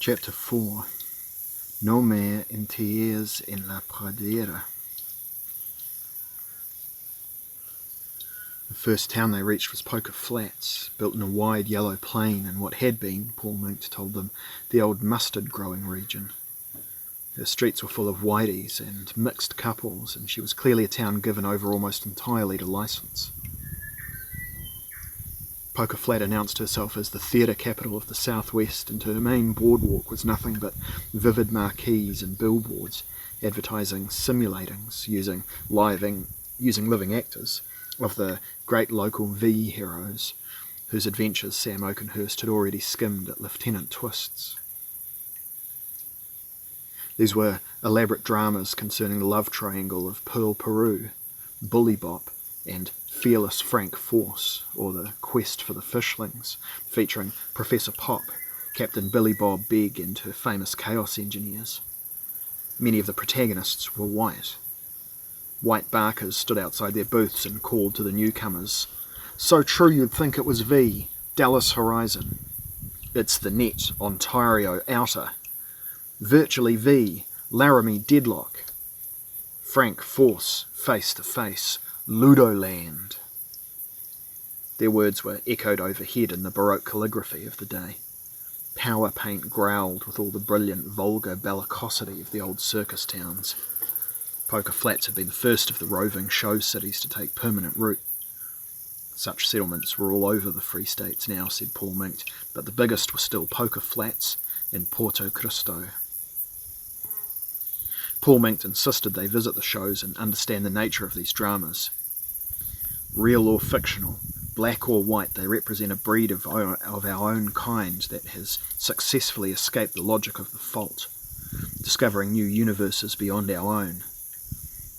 Chapter 4. No me entiers en la pradera. The first town they reached was Poker Flats, built in a wide yellow plain in what had been, Paul Mink told them, the old mustard-growing region. Her streets were full of whiteys and mixed couples, and she was clearly a town given over almost entirely to licence. Poker Flat announced herself as the theatre capital of the southwest, and her main boardwalk was nothing but vivid marquees and billboards advertising simulatings using living actors of the great local V heroes, whose adventures Sam Oakenhurst had already skimmed at Lieutenant Twist's. These were elaborate dramas concerning the love triangle of Pearl Peru, Bully Bop, and Fearless Frank Force, or the Quest for the Fishlings, featuring Professor Pop, Captain Billy Bob Begg, and her famous Chaos Engineers. Many of the protagonists were white. White barkers stood outside their booths and called to the newcomers, "So true you'd think it was V, Dallas Horizon. It's the net, Ontario Outer. Virtually V, Laramie Deadlock. Frank Force, face to face, Ludoland." Their words were echoed overhead in the Baroque calligraphy of the day. Power paint growled with all the brilliant, vulgar bellicosity of the old circus towns. Poker Flats had been the first of the roving show cities to take permanent root. Such settlements were all over the Free States now, said Paul Mink, but the biggest were still Poker Flats and Porto Cristo. Paul Mink insisted they visit the shows and understand the nature of these dramas. Real or fictional, black or white, they represent a breed of our own kind that has successfully escaped the logic of the fault, discovering new universes beyond our own.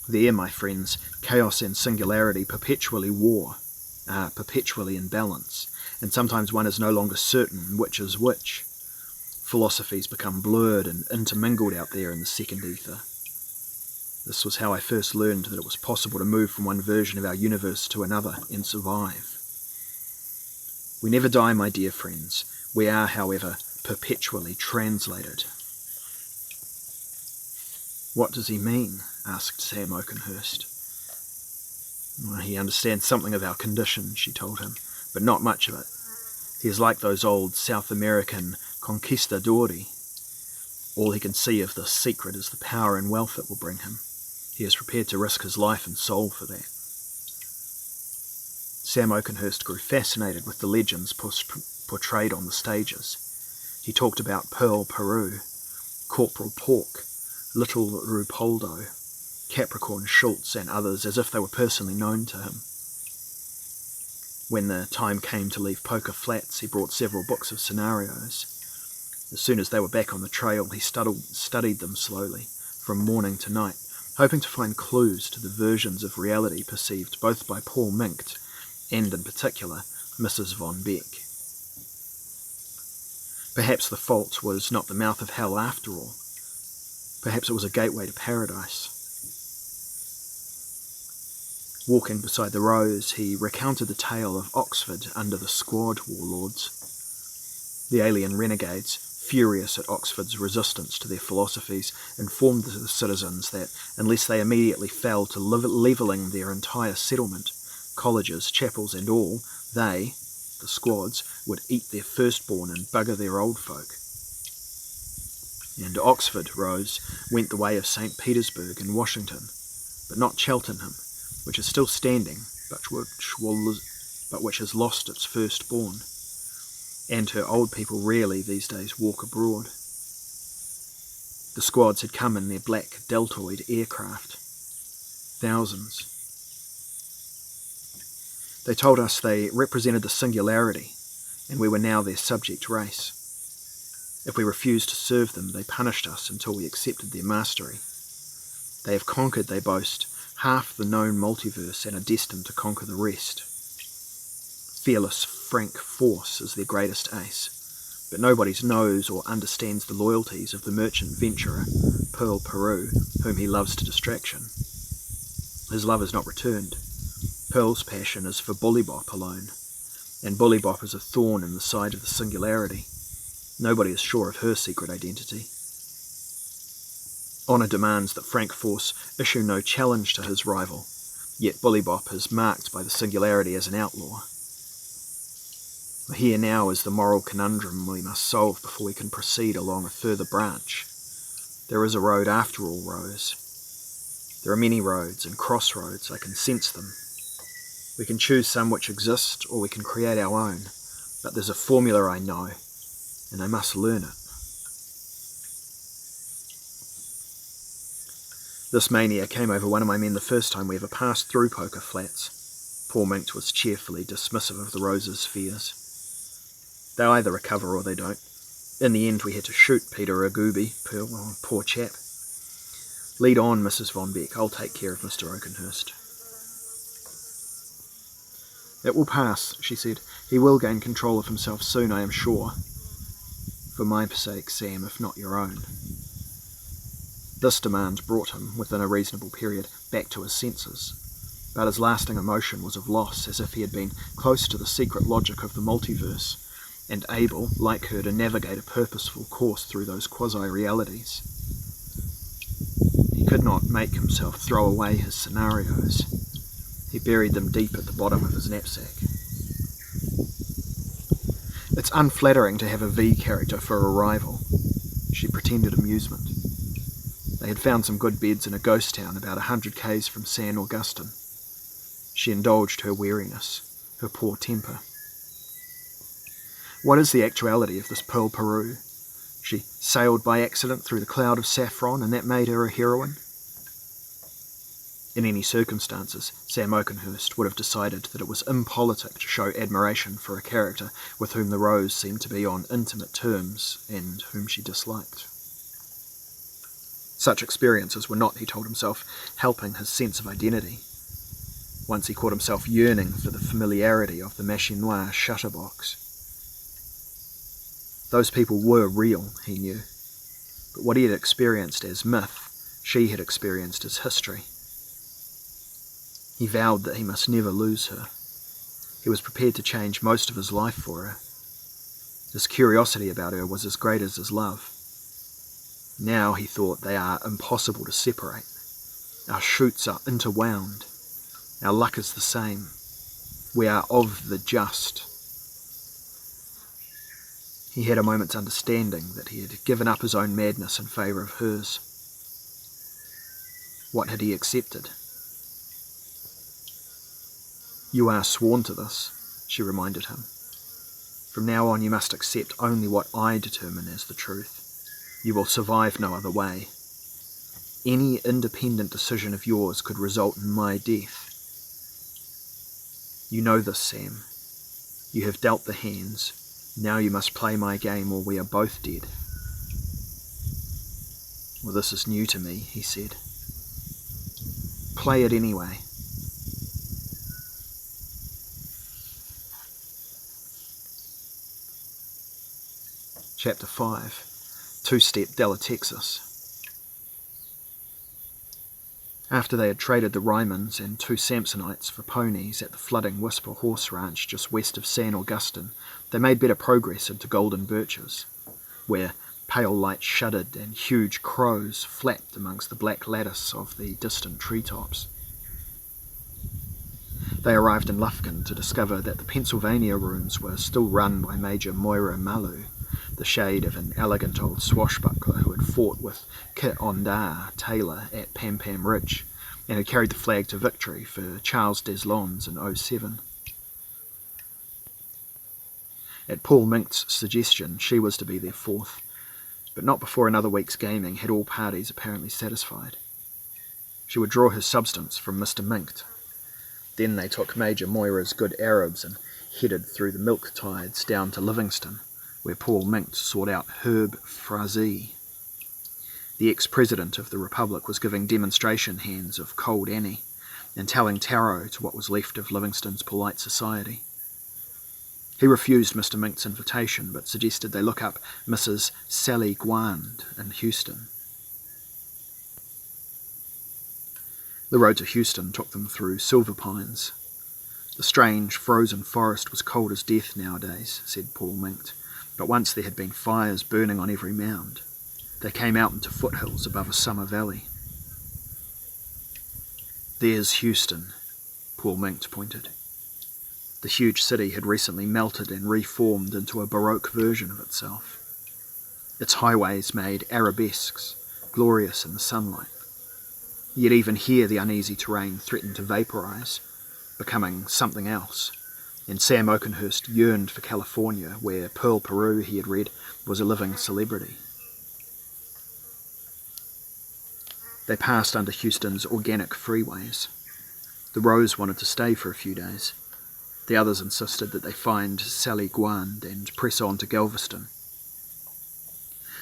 There, my friends, chaos and singularity perpetually are perpetually in balance, and sometimes one is no longer certain which is which. Philosophies become blurred and intermingled out there in the second ether. This was how I first learned that it was possible to move from one version of our universe to another and survive. We never die, my dear friends. We are, however, perpetually translated. What does he mean? Asked Sam Oakenhurst. Well, he understands something of our condition, she told him, but not much of it. He is like those old South American conquistadori. All he can see of this secret is the power and wealth it will bring him. He is prepared to risk his life and soul for that. Sam Oakenhurst grew fascinated with the legends portrayed on the stages. He talked about Pearl Peru, Corporal Pork, Little Rupoldo, Capricorn Schultz, and others as if they were personally known to him. When the time came to leave Poker Flats, he brought several books of scenarios. As soon as they were back on the trail, he studied them slowly, from morning to night, hoping to find clues to the versions of reality perceived both by Paul Mink and, in particular, Mrs. Von Beck. Perhaps the fault was not the mouth of hell after all. Perhaps it was a gateway to paradise. Walking beside the Rose, he recounted the tale of Oxford under the Squad warlords. The alien renegades, furious at Oxford's resistance to their philosophies, informed the citizens that unless they immediately fell to levelling their entire settlement, colleges, chapels and all, they, the Squads, would eat their firstborn and bugger their old folk. And Oxford, Rose, went the way of St. Petersburg and Washington, but not Cheltenham, which is still standing, but which has lost its firstborn. And her old people rarely these days walk abroad. The Squads had come in their black deltoid aircraft. Thousands. They told us they represented the singularity, and we were now their subject race. If we refused to serve them, they punished us until we accepted their mastery. They have conquered, they boast, half the known multiverse and are destined to conquer the rest. Fearless Frank Force is their greatest ace, but nobody knows or understands the loyalties of the merchant venturer, Pearl Peru, whom he loves to distraction. His love is not returned. Pearl's passion is for Bully Bop alone, and Bully Bop is a thorn in the side of the singularity. Nobody is sure of her secret identity. Honour demands that Frank Force issue no challenge to his rival, yet Bullybop is marked by the singularity as an outlaw. Here now is the moral conundrum we must solve before we can proceed along a further branch. There is a road after all, Rose. There are many roads and crossroads, I can sense them. We can choose some which exist, or we can create our own, but there's a formula I know, and I must learn it. This mania came over one of my men the first time we ever passed through Poker Flats. Poor Minkt was cheerfully dismissive of the Rose's fears. They either recover or they don't. In the end we had to shoot Peter Agooby, poor chap. Lead on, Mrs. Von Beck, I'll take care of Mr. Oakenhurst. It will pass, she said. He will gain control of himself soon, I am sure. For my sake, Sam, if not your own. This demand brought him, within a reasonable period, back to his senses, but his lasting emotion was of loss, as if he had been close to the secret logic of the multiverse, and able, like her, to navigate a purposeful course through those quasi-realities. He could not make himself throw away his scenarios. He buried them deep at the bottom of his knapsack. It's unflattering to have a V character for a rival. She pretended amusement. They had found some good beds in a ghost town about 100 k's from San Augustine. She indulged her weariness, her poor temper. What is the actuality of this Pearl Peru? She sailed by accident through the cloud of saffron, and that made her a heroine? In any circumstances, Sam Oakenhurst would have decided that it was impolitic to show admiration for a character with whom the Rose seemed to be on intimate terms and whom she disliked. Such experiences were not, he told himself, helping his sense of identity. Once he caught himself yearning for the familiarity of the Machinois shutterbox. Those people were real, he knew, but what he had experienced as myth, she had experienced as history. He vowed that he must never lose her. He was prepared to change most of his life for her. His curiosity about her was as great as his love. Now, he thought, they are impossible to separate. Our shoots are interwound. Our luck is the same. We are of the just. He had a moment's understanding that he had given up his own madness in favour of hers. What had he accepted? You are sworn to this, she reminded him. From now on you must accept only what I determine as the truth. You will survive no other way. Any independent decision of yours could result in my death. You know this, Sam. You have dealt the hands. Now you must play my game or we are both dead. Well, this is new to me, he said. Play it anyway. Chapter 5. Two-Step Della Texas. After they had traded the Rymans and 2 Samsonites for ponies at the flooding Whisper Horse Ranch just west of San Augustine, they made better progress into Golden Birches, where pale light shuddered and huge crows flapped amongst the black lattice of the distant treetops. They arrived in Lufkin to discover that the Pennsylvania rooms were still run by Major Moira Malu, the shade of an elegant old swashbuckler who had fought with Kit Ondar Taylor at Pam Pam Ridge and had carried the flag to victory for Charles Deslons in 07. At Paul Minkt's suggestion, she was to be their fourth, but not before another week's gaming had all parties apparently satisfied. She would draw her substance from Mr. Minkt. Then they took Major Moira's good Arabs and headed through the milk tides down to Livingston, where Paul Minkt sought out Herb Frazee. The ex-president of the Republic was giving demonstration hands of Cold Annie and telling tarot to what was left of Livingston's polite society. He refused Mr. Minkt's invitation, but suggested they look up Mrs. Sally Guand in Houston. The road to Houston took them through silver pines. The strange, frozen forest was cold as death nowadays, said Paul Minkt, but once there had been fires burning on every mound, they came out into foothills above a summer valley. "There's Houston," Paul Minkt pointed. The huge city had recently melted and reformed into a Baroque version of itself. Its highways made arabesques, glorious in the sunlight. Yet even here the uneasy terrain threatened to vaporize, becoming something else, and Sam Oakenhurst yearned for California, where Pearl Peru, he had read, was a living celebrity. They passed under Houston's organic freeways. The Rose wanted to stay for a few days. The others insisted that they find Sally Guand and press on to Galveston.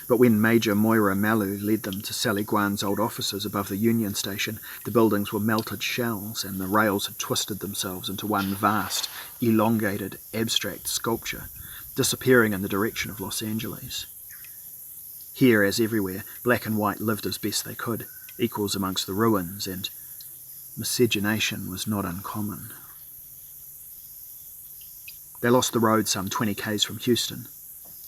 But when Major Moira Malu led them to Sally Guand's old offices above the Union Station, the buildings were melted shells and the rails had twisted themselves into one vast, elongated, abstract sculpture, disappearing in the direction of Los Angeles. Here, as everywhere, black and white lived as best they could, equals amongst the ruins, and miscegenation was not uncommon. They lost the road some 20 k's from Houston,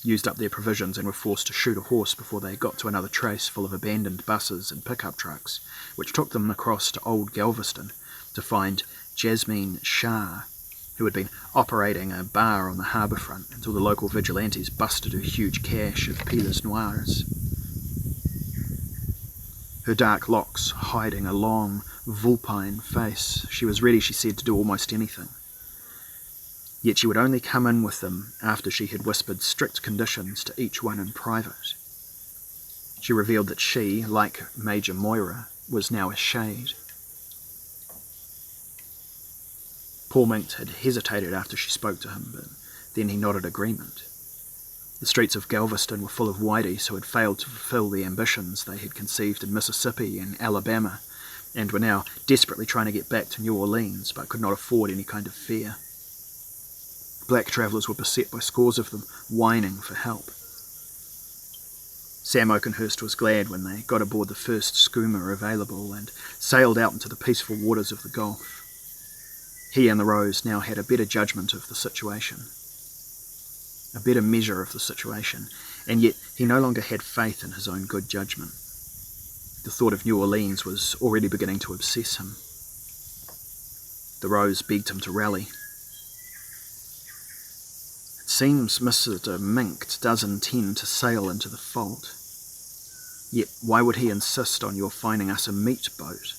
used up their provisions and were forced to shoot a horse before they got to another trace full of abandoned buses and pickup trucks, which took them across to Old Galveston to find Jasmine Shah, who had been operating a bar on the harbour front until the local vigilantes busted her huge cache of piles noires. Her dark locks hiding a long, vulpine face, she was ready, she said, to do almost anything. Yet she would only come in with them after she had whispered strict conditions to each one in private. She revealed that she, like Major Moira, was now a shade. Paul Minkt had hesitated after she spoke to him, but then he nodded agreement. The streets of Galveston were full of whiteys who had failed to fulfill the ambitions they had conceived in Mississippi and Alabama, and were now desperately trying to get back to New Orleans, but could not afford any kind of fare. Black travellers were beset by scores of them, whining for help. Sam Oakenhurst was glad when they got aboard the first schooner available and sailed out into the peaceful waters of the Gulf. He and the Rose now had a better judgment of the situation, a better measure of the situation, and yet he no longer had faith in his own good judgment. The thought of New Orleans was already beginning to obsess him. The Rose begged him to rally. "It seems Mr. Minkt does intend to sail into the fault. Yet why would he insist on your finding us a meat boat?"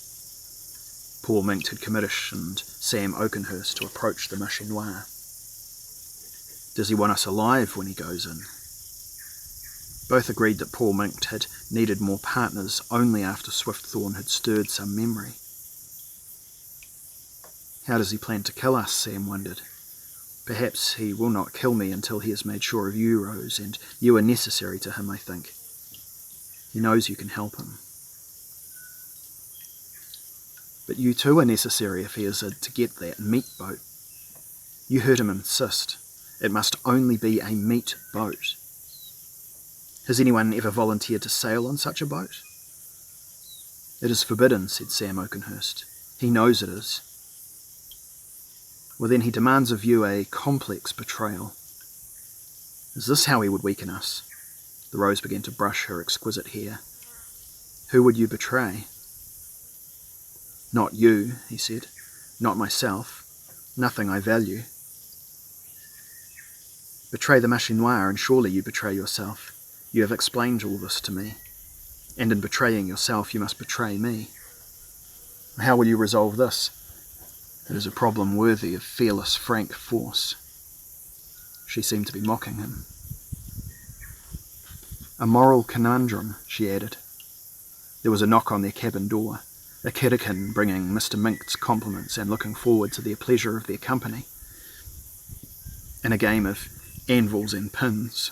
Paul Minkt had commissioned Sam Oakenhurst to approach the Machinois. "Does he want us alive when he goes in?" Both agreed that Paul Minkt had needed more partners only after Swiftthorne had stirred some memory. "How does he plan to kill us?" Sam wondered. "Perhaps he will not kill me until he has made sure of you, Rose, and you are necessary to him, I think. He knows you can help him." "But you too are necessary if he is to get that meat boat. You heard him insist. It must only be a meat boat. Has anyone ever volunteered to sail on such a boat?" "It is forbidden," said Sam Oakenhurst. "He knows it is." "Well, then he demands of you a complex betrayal. Is this how he would weaken us?" The Rose began to brush her exquisite hair. "Who would you betray?" "Not you," he said. "Not myself. Nothing I value." "Betray the Machinois, and surely you betray yourself. You have explained all this to me. And in betraying yourself, you must betray me. How will you resolve this? It is a problem worthy of fearless Frank Force." She seemed to be mocking him. "A moral conundrum," she added. There was a knock on their cabin door, a Kidderkin bringing Mr. Minkt's compliments and looking forward to the pleasure of their company, in a game of anvils and pins.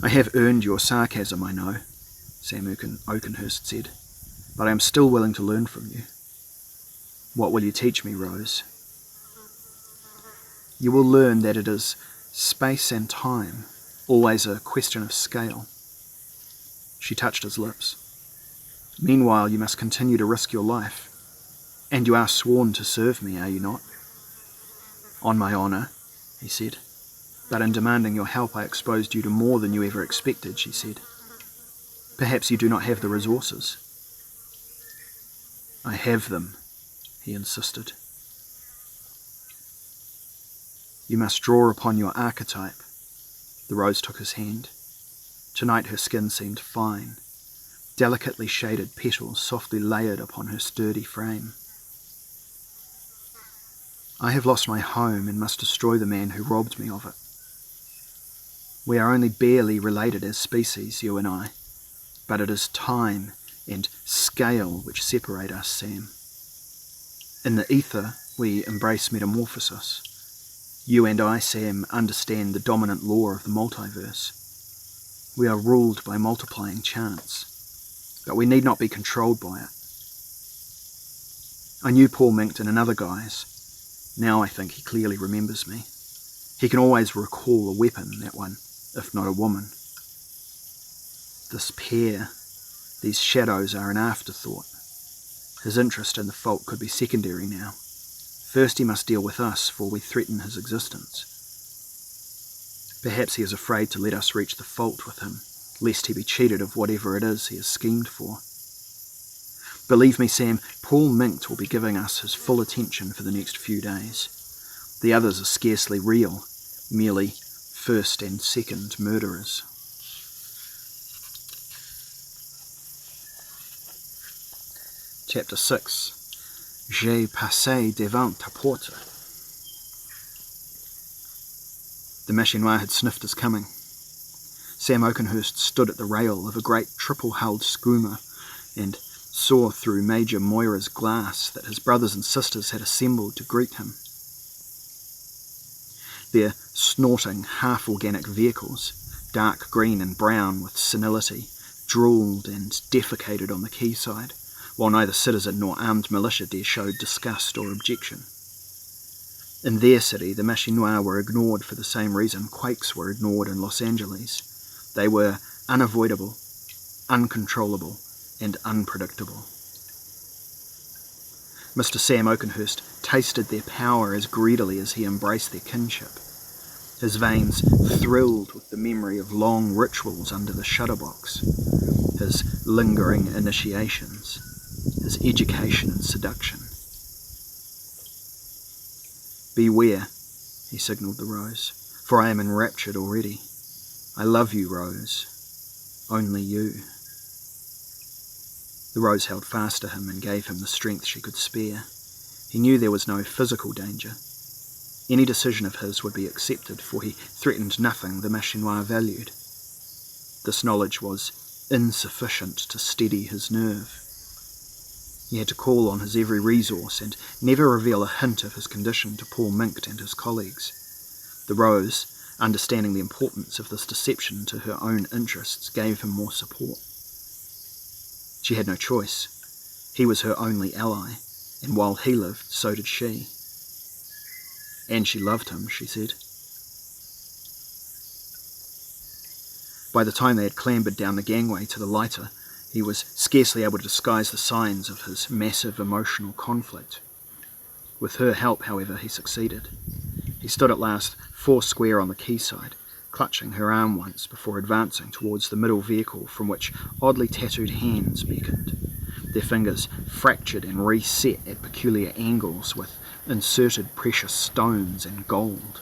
"I have earned your sarcasm, I know," Sam Oakenhurst said, "but I am still willing to learn from you. What will you teach me, Rose?" "You will learn that it is space and time, always a question of scale." She touched his lips. "Meanwhile, you must continue to risk your life. And you are sworn to serve me, are you not?" "On my honour," he said. But in demanding your help, I exposed you to more than you ever expected, she said. Perhaps you do not have the resources. I have them, he insisted. You must draw upon your archetype. The rose took his hand. Tonight her skin seemed fine, delicately shaded petals softly layered upon her sturdy frame. I have lost my home and must destroy the man who robbed me of it. We are only barely related as species, you and I, but it is time and scale which separate us, Sam. In the ether, we embrace metamorphosis. You and I, Sam, understand the dominant law of the multiverse. We are ruled by multiplying chance, but we need not be controlled by it. I knew Paul Minkton in other guise. Now I think he clearly remembers me. He can always recall a weapon, that one, if not a woman. This pair, these shadows are an afterthought. His interest in the fault could be secondary now. First he must deal with us, for we threaten his existence. Perhaps he is afraid to let us reach the fault with him, lest he be cheated of whatever it is he has schemed for. Believe me, Sam, Paul Minkt will be giving us his full attention for the next few days. The others are scarcely real, merely first and second murderers. Chapter 6. J'ai passé devant ta porte. The machinois had sniffed us coming. Sam Oakenhurst stood at the rail of a great triple-hulled schooner and saw through Major Moira's glass that his brothers and sisters had assembled to greet him. Their snorting, half-organic vehicles, dark green and brown with senility, drooled and defecated on the quayside, while neither citizen nor armed militia dare show disgust or objection. In their city, the machinois were ignored for the same reason quakes were ignored in Los Angeles. They were unavoidable, uncontrollable, and unpredictable. Mr. Sam Oakenhurst tasted their power as greedily as he embraced their kinship. His veins thrilled with the memory of long rituals under the shutterbox, his lingering initiations, his education and seduction. Beware, he signalled the rose, for I am enraptured already. I love you, Rose, only you. The rose held fast to him and gave him the strength she could spare. He knew there was no physical danger. Any decision of his would be accepted, for he threatened nothing the machinois valued. This knowledge was insufficient to steady his nerve. He had to call on his every resource and never reveal a hint of his condition to Paul Minkt and his colleagues. The rose, understanding the importance of this deception to her own interests, gave him more support. She had no choice. He was her only ally, and while he lived, so did she. And she loved him, she said. By the time they had clambered down the gangway to the lighter, he was scarcely able to disguise the signs of his massive emotional conflict. With her help, however, he succeeded. He stood at last foursquare on the quayside, clutching her arm once before advancing towards the middle vehicle from which oddly tattooed hands beckoned, their fingers fractured and reset at peculiar angles with inserted precious stones and gold.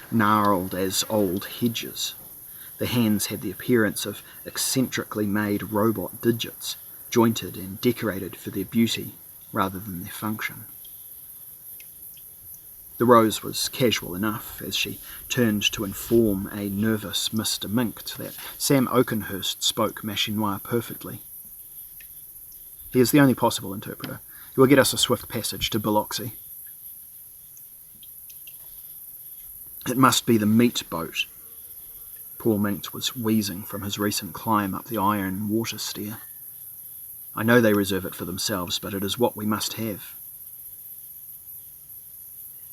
Gnarled as old hedges, the hands had the appearance of eccentrically made robot digits, jointed and decorated for their beauty rather than their function. The rose was casual enough as she turned to inform a nervous Mr. Minkt that Sam Oakenhurst spoke machinois perfectly. He is the only possible interpreter. He will get us a swift passage to Biloxi. It must be the meat boat. Paul Minkt was wheezing from his recent climb up the iron water stair. I know they reserve it for themselves, but it is what we must have.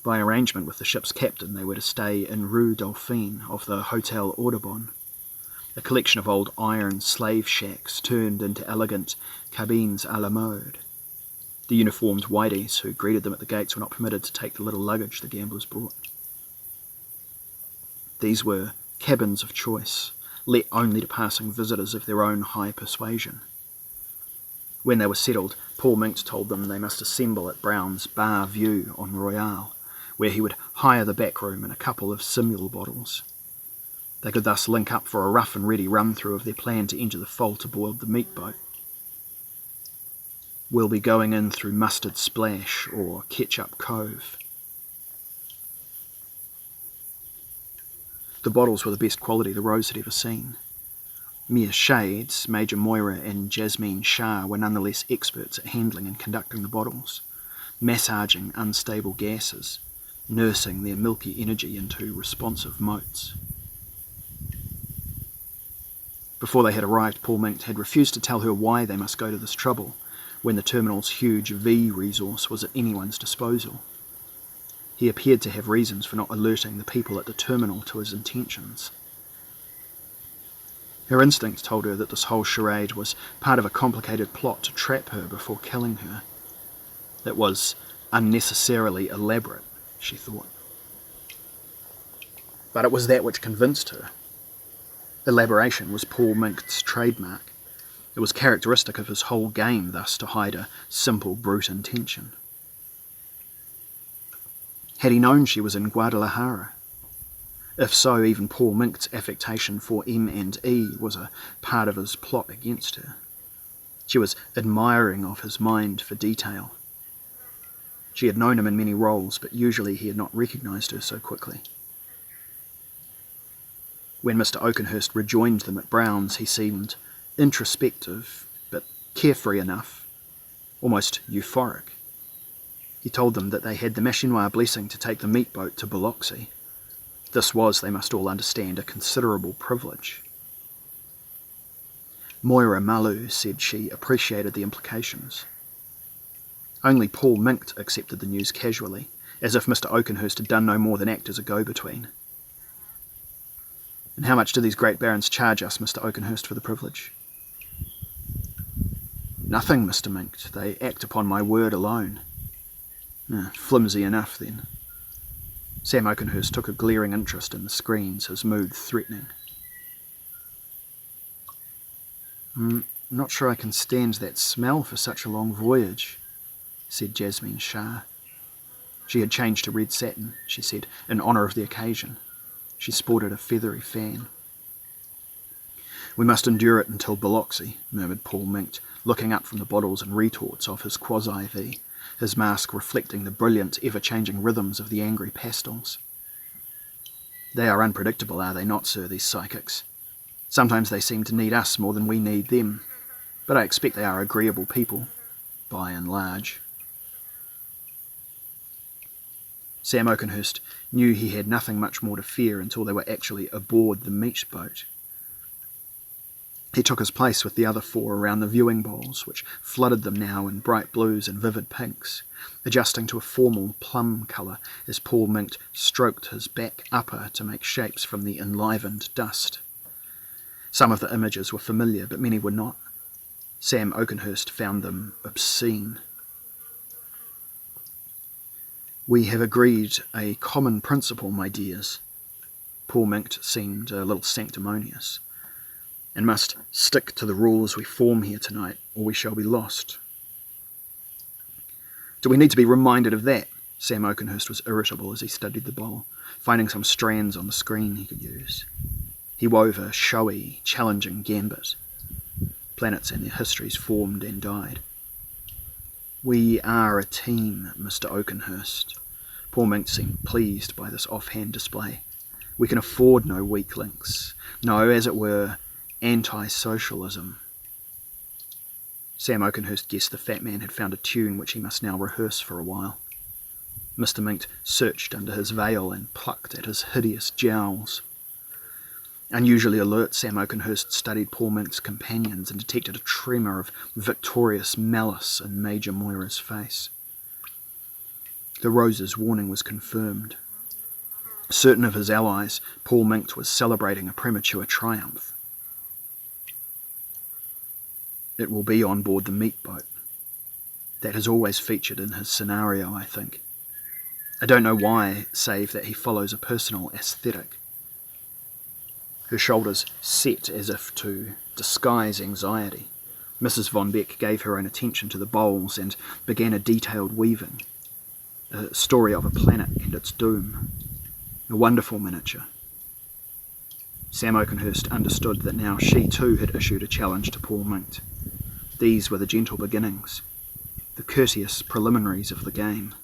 By arrangement with the ship's captain, they were to stay in Rue Dauphine of the Hotel Audubon, a collection of old iron slave shacks turned into elegant cabines à la mode. The uniformed whiteys who greeted them at the gates were not permitted to take the little luggage the gamblers brought. These were cabins of choice, let only to passing visitors of their own high persuasion. When they were settled, Paul Minkt told them they must assemble at Brown's Bar View on Royale, where he would hire the back room and a couple of simul bottles. They could thus link up for a rough and ready run-through of their plan to enter the Fold to board the meat boat. "We'll be going in through Mustard Splash or Ketchup Cove." The bottles were the best quality the Rose had ever seen. Mere shades, Major Moira and Jasmine Shah were nonetheless experts at handling and conducting the bottles, massaging unstable gases, nursing their milky energy into responsive motes. Before they had arrived, Paul Minkt had refused to tell her why they must go to this trouble, when the terminal's huge V resource was at anyone's disposal. He appeared to have reasons for not alerting the people at the terminal to his intentions. Her instinct told her that this whole charade was part of a complicated plot to trap her before killing her. It was unnecessarily elaborate, she thought. But it was that which convinced her. Elaboration was Paul Minkt's trademark. It was characteristic of his whole game thus to hide a simple brute intention. Had he known she was in Guadalajara? If so, even Paul Minkt's affectation for M&E was a part of his plot against her. She was admiring of his mind for detail. She had known him in many roles, but usually he had not recognised her so quickly. When Mr. Oakenhurst rejoined them at Brown's, he seemed introspective, but carefree enough, almost euphoric. He told them that they had the Machinois blessing to take the meat boat to Biloxi. This was, they must all understand, a considerable privilege. Moira Malu said she appreciated the implications. Only Paul Minkt accepted the news casually, as if Mr. Oakenhurst had done no more than act as a go-between. "And how much do these great barons charge us, Mr. Oakenhurst, for the privilege?" "Nothing, Mr. Minkt. They act upon my word alone." Flimsy enough, then. Sam Oakenhurst took a glaring interest in the screens, his mood threatening. "Not sure I can stand that smell for such a long voyage," said Jasmine Shah. She had changed to red satin, she said, in honour of the occasion. She sported a feathery fan. "We must endure it until Biloxi," murmured Paul Minkt, looking up from the bottles and retorts of his quasi-V, his mask reflecting the brilliant, ever-changing rhythms of the angry pastels. "They are unpredictable, are they not, sir, these psychics? Sometimes they seem to need us more than we need them, but I expect they are agreeable people, by and large." Sam Oakenhurst knew he had nothing much more to fear until they were actually aboard the meat boat. He took his place with the other four around the viewing bowls, which flooded them now in bright blues and vivid pinks, adjusting to a formal plum colour as Paul Minkt stroked his back upper to make shapes from the enlivened dust. Some of the images were familiar, but many were not. Sam Oakenhurst found them obscene. "We have agreed a common principle, my dears." Paul Minkt seemed a little sanctimonious. "And must stick to the rules we form here tonight, or we shall be lost." "Do we need to be reminded of that?" Sam Oakenhurst was irritable as he studied the bowl, finding some strands on the screen he could use. He wove a showy, challenging gambit. Planets and their histories formed and died. "We are a team, Mr. Oakenhurst." Paul Minkt seemed pleased by this offhand display. "We can afford no weak links, no, as it were, anti-socialism." Sam Oakenhurst guessed the fat man had found a tune which he must now rehearse for a while. Mr. Minkt searched under his veil and plucked at his hideous jowls. Unusually alert, Sam Oakenhurst studied Paul Minkt's companions and detected a tremor of victorious malice in Major Moira's face. The Rose's warning was confirmed. Certain of his allies, Paul Minkt was celebrating a premature triumph. "It will be on board the meat boat. That has always featured in his scenario, I think. I don't know why, save that he follows a personal aesthetic. her shoulders set as if to disguise anxiety. Mrs. von Beck gave her own attention to the bowls and began a detailed weaving, a story of a planet and its doom, a wonderful miniature. Sam Oakenhurst understood that now she too had issued a challenge to Paul Minkt. These were the gentle beginnings, the courteous preliminaries of the game.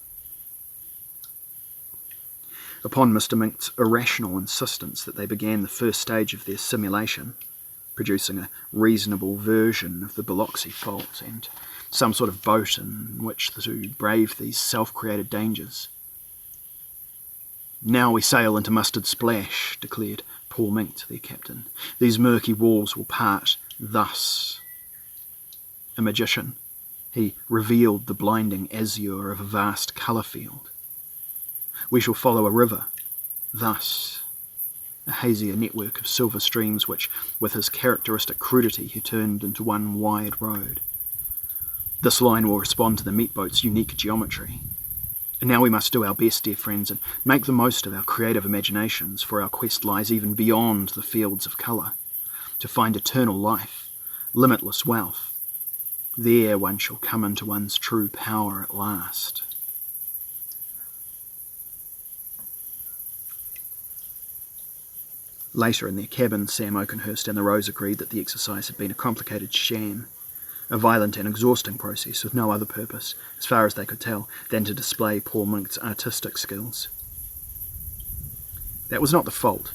Upon Mr. Minkt's irrational insistence that they began the first stage of their simulation, producing a reasonable version of the Biloxi fault and some sort of boat in which to brave these self-created dangers. "Now we sail into Mustard Splash," declared Paul Minkt, their captain. "These murky walls will part thus." A magician, he revealed the blinding azure of a vast colour field. "We shall follow a river, thus." A hazier network of silver streams which, with his characteristic crudity, he turned into one wide road. "This line will respond to the meat boat's unique geometry. And now we must do our best, dear friends, and make the most of our creative imaginations, for our quest lies even beyond the fields of colour, to find eternal life, limitless wealth. There one shall come into one's true power at last." Later in their cabin, Sam Oakenhurst and the Rose agreed that the exercise had been a complicated sham, a violent and exhausting process with no other purpose, as far as they could tell, than to display Paul Minkt's artistic skills. "That was not the fault,"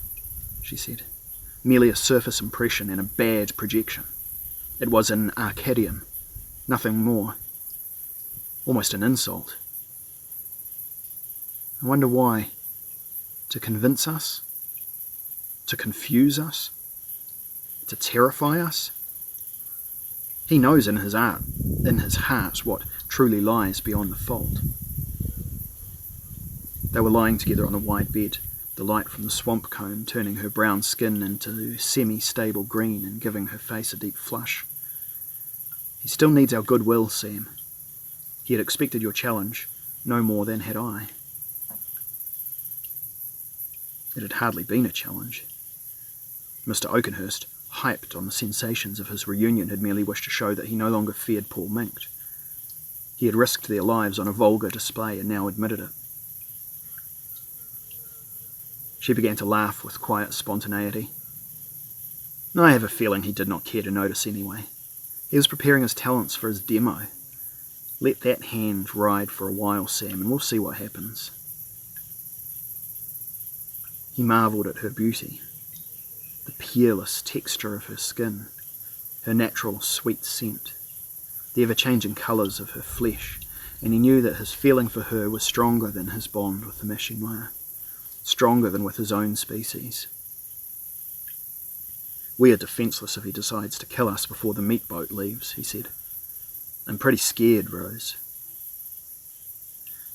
she said, "merely a surface impression and a bad projection. It was an Arcadium, nothing more. Almost an insult. I wonder why. To convince us? To confuse us? To terrify us? He knows in his heart, what truly lies beyond the fault." They were lying together on the wide bed, the light from the swamp cone turning her brown skin into semi-stable green and giving her face a deep flush. "He still needs our goodwill, Sam. He had expected your challenge, no more than had I." It had hardly been a challenge. Mr. Oakenhurst, hyped on the sensations of his reunion, had merely wished to show that he no longer feared Paul Minkt. He had risked their lives on a vulgar display and now admitted it. She began to laugh with quiet spontaneity. "I have a feeling he did not care to notice anyway. He was preparing his talents for his demo. Let that hand ride for a while, Sam, and we'll see what happens." He marvelled at her beauty, the peerless texture of her skin, her natural sweet scent, the ever-changing colours of her flesh, and he knew that his feeling for her was stronger than his bond with the Machinois, stronger than with his own species. "We are defenceless if he decides to kill us before the meat boat leaves," he said. "I'm pretty scared, Rose."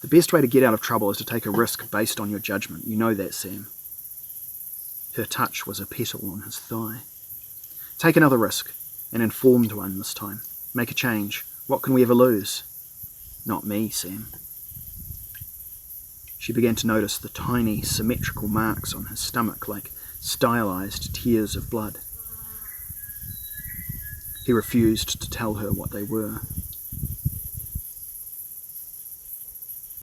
"The best way to get out of trouble is to take a risk based on your judgment. You know that, Sam." Her touch was a petal on his thigh. "Take another risk, an informed one this time. Make a change. What can we ever lose?" "Not me, Sam." She began to notice the tiny, symmetrical marks on his stomach, like stylized tears of blood. He refused to tell her what they were.